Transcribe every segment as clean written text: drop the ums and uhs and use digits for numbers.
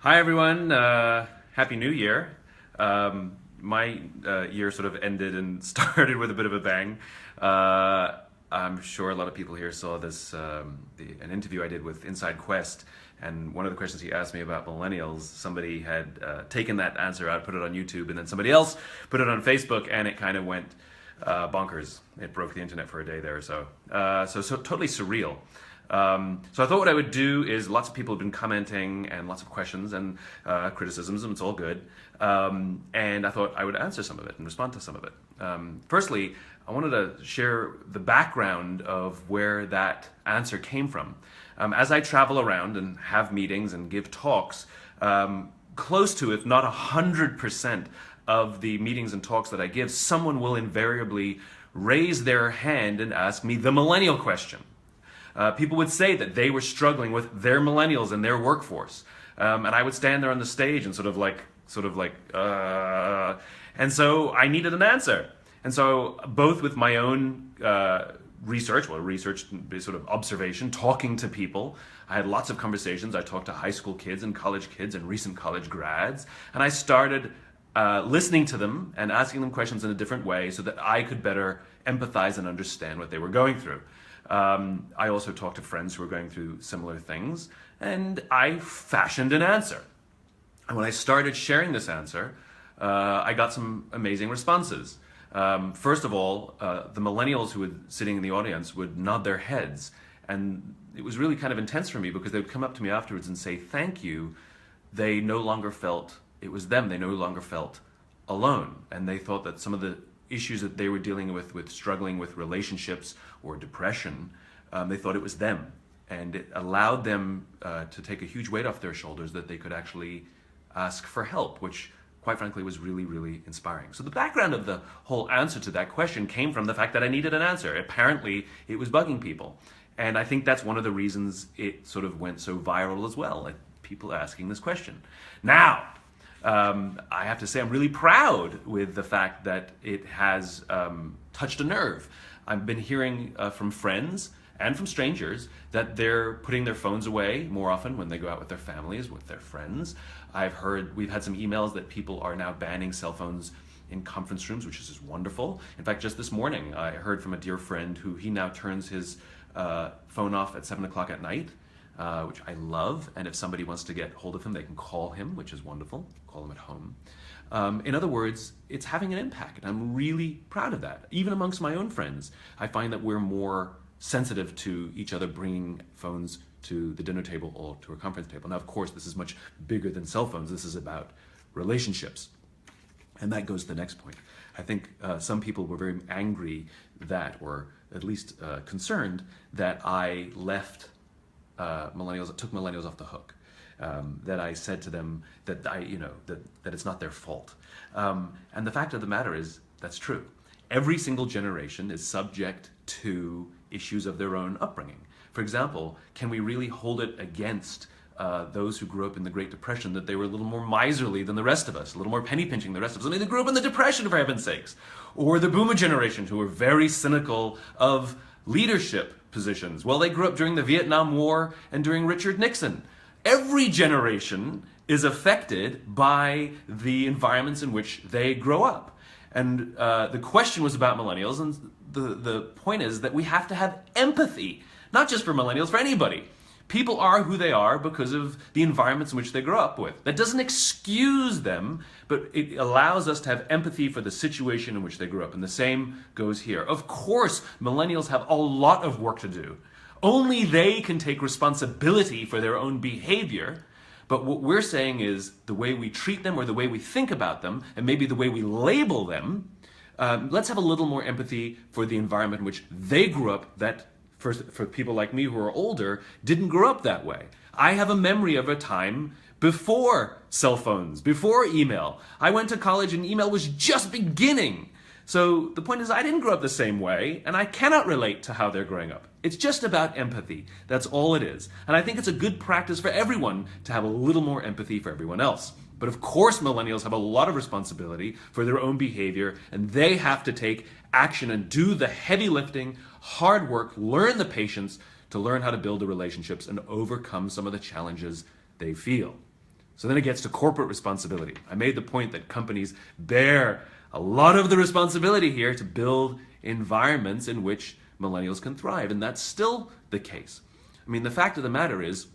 Hi everyone, Happy New Year. My year sort of ended and started with a bit of a bang. I'm sure a lot of people here saw this, an interview I did with Inside Quest, and one of the questions he asked me about millennials, somebody had taken that answer out, put it on YouTube, and then somebody else put it on Facebook, and it kind of went bonkers. It broke the internet for a day there or so. So totally surreal. So I thought what I would do is lots of people have been commenting and lots of questions and criticisms, and it's all good. And I thought I would answer some of it and respond to some of it. Firstly, I wanted to share the background of where that answer came from. As I travel around and have meetings and give talks, close to, if not 100% of the meetings and talks that I give, someone will invariably raise their hand and ask me the millennial question. People would say that they were struggling with their millennials and their workforce. And I would stand there on the stage and sort of like, and so I needed an answer. And so both with my own research sort of observation, talking to people, I had lots of conversations. I talked to high school kids and college kids and recent college grads, and I started listening to them and asking them questions in a different way so that I could better empathize and understand what they were going through. I also talked to friends who were going through similar things, and I fashioned an answer. And when I started sharing this answer, I got some amazing responses. First of all, the millennials who were sitting in the audience would nod their heads, and it was really kind of intense for me because they would come up to me afterwards and say thank you. They no longer felt it was them. They no longer felt alone, and they thought that some of the issues that they were dealing with struggling with relationships or depression, they thought it was them. And it allowed them to take a huge weight off their shoulders that they could actually ask for help, which quite frankly was really, really inspiring. So the background of the whole answer to that question came from the fact that I needed an answer. Apparently it was bugging people. And I think that's one of the reasons it sort of went so viral as well, like people asking this question. Now, I have to say I'm really proud with the fact that it has touched a nerve. I've been hearing from friends and from strangers that they're putting their phones away more often when they go out with their families, with their friends. We've had some emails that people are now banning cell phones in conference rooms, which is just wonderful. In fact, just this morning, I heard from a dear friend who he now turns his phone off at 7 o'clock at night, which I love. And if somebody wants to get hold of him, they can call him, which is wonderful. Call him at home. In other words, it's having an impact, and I'm really proud of that. Even amongst my own friends, I find that we're more sensitive to each other bringing phones to the dinner table or to a conference table. Now, of course, this is much bigger than cell phones. This is about relationships. And that goes to the next point. I think some people were very angry that, or at least concerned, that I left took millennials off the hook. That I said to them that that it's not their fault. And the fact of the matter is, that's true. Every single generation is subject to issues of their own upbringing. For example, can we really hold it against those who grew up in the Great Depression that they were a little more miserly than the rest of us, a little more penny pinching than the rest of us? I mean, they grew up in the Depression, for heaven's sakes. Or the Boomer generation, who were very cynical of leadership positions. Well, they grew up during the Vietnam War and during Richard Nixon. Every generation is affected by the environments in which they grow up. And the question was about millennials, and the point is that we have to have empathy, not just for millennials, for anybody. People are who they are because of the environments in which they grow up with. That doesn't excuse them, but it allows us to have empathy for the situation in which they grew up. And the same goes here. Of course, millennials have a lot of work to do. Only they can take responsibility for their own behavior. But what we're saying is the way we treat them or the way we think about them, and maybe the way we label them, let's have a little more empathy for the environment in which they grew up that, for people like me who are older, didn't grow up that way. I have a memory of a time before cell phones, before email. I went to college and email was just beginning. So the point is, I didn't grow up the same way, and I cannot relate to how they're growing up. It's just about empathy. That's all it is. And I think it's a good practice for everyone to have a little more empathy for everyone else. But of course, millennials have a lot of responsibility for their own behavior, and they have to take action and do the heavy lifting, hard work, learn the patience to learn how to build the relationships and overcome some of the challenges they feel. So then it gets to corporate responsibility. I made the point that companies bear a lot of the responsibility here to build environments in which millennials can thrive, and that's still the case. I mean, the fact of the matter is,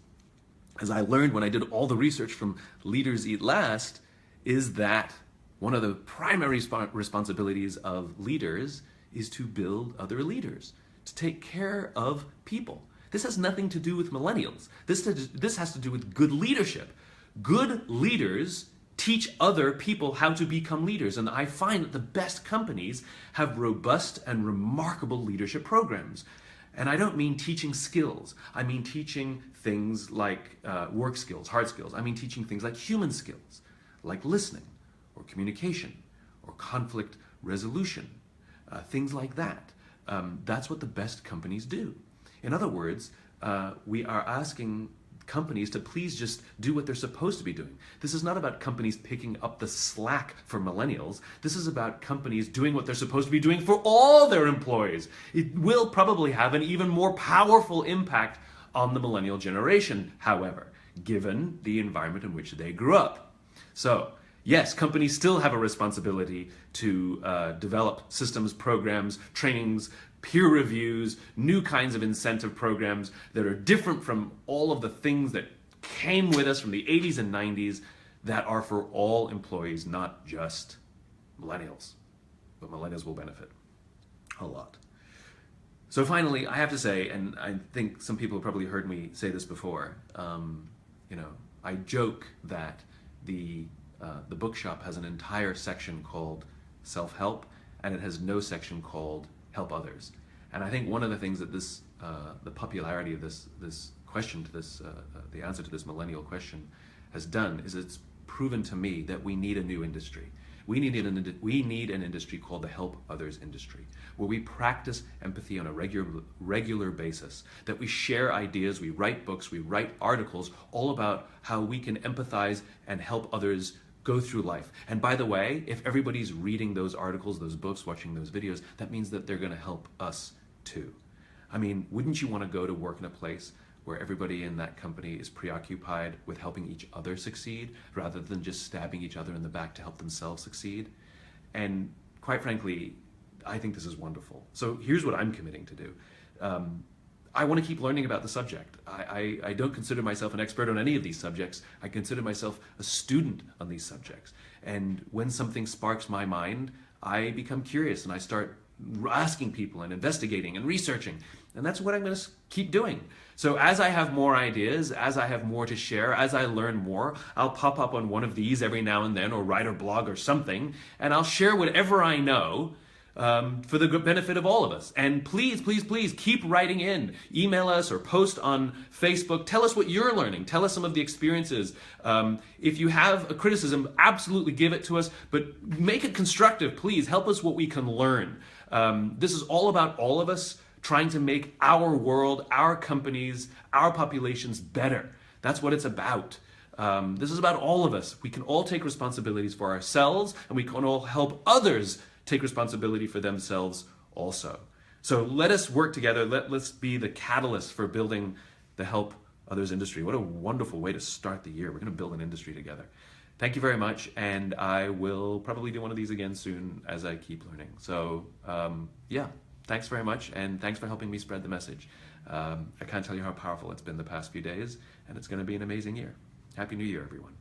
as I learned when I did all the research from Leaders Eat Last, is that one of the primary responsibilities of leaders is to build other leaders, to take care of people. This has nothing to do with millennials. This has to do with good leadership. Good leaders teach other people how to become leaders, and I find that the best companies have robust and remarkable leadership programs. And I don't mean teaching skills. I mean teaching things like work skills, hard skills. I mean teaching things like human skills, like listening, or communication, or conflict resolution, things like that. That's what the best companies do. In other words, we are asking companies to please just do what they're supposed to be doing. This is not about companies picking up the slack for millennials. This is about companies doing what they're supposed to be doing for all their employees. It will probably have an even more powerful impact on the millennial generation, however, given the environment in which they grew up. So, yes, companies still have a responsibility to develop systems, programs, trainings, peer reviews, new kinds of incentive programs that are different from all of the things that came with us from the 80s and 90s that are for all employees, not just millennials. But millennials will benefit a lot. So finally, I have to say, and I think some people have probably heard me say this before, I joke that the bookshop has an entire section called self-help, and it has no section called help others. And I think one of the things that the popularity of this question to the answer to this millennial question has done is it's proven to me that we need a new industry. We need an industry called the help others industry, where we practice empathy on a regular basis, that we share ideas, we write books, we write articles all about how we can empathize and help others go through life. And by the way, if everybody's reading those articles, those books, watching those videos, that means that they're going to help us too. I mean, wouldn't you want to go to work in a place where everybody in that company is preoccupied with helping each other succeed rather than just stabbing each other in the back to help themselves succeed? And quite frankly, I think this is wonderful. So here's what I'm committing to do. I want to keep learning about the subject. I don't consider myself an expert on any of these subjects. I consider myself a student on these subjects. And when something sparks my mind, I become curious and I start asking people and investigating and researching. And that's what I'm going to keep doing. So as I have more ideas, as I have more to share, as I learn more, I'll pop up on one of these every now and then, or write a blog or something, and I'll share whatever I know for the good benefit of all of us. And please, please, please keep writing in. Email us or post on Facebook. Tell us what you're learning. Tell us some of the experiences. If you have a criticism, absolutely give it to us, but make it constructive, please. Help us what we can learn. This is all about all of us trying to make our world, our companies, our populations better. That's what it's about. This is about all of us. We can all take responsibilities for ourselves, and we can all help others take responsibility for themselves also. So let us work together. Let's be the catalyst for building the help others industry. What a wonderful way to start the year. We're going to build an industry together. Thank you very much, and I will probably do one of these again soon as I keep learning. So yeah, thanks very much, and thanks for helping me spread the message. I can't tell you how powerful it's been the past few days, and it's going to be an amazing year. Happy New Year, everyone.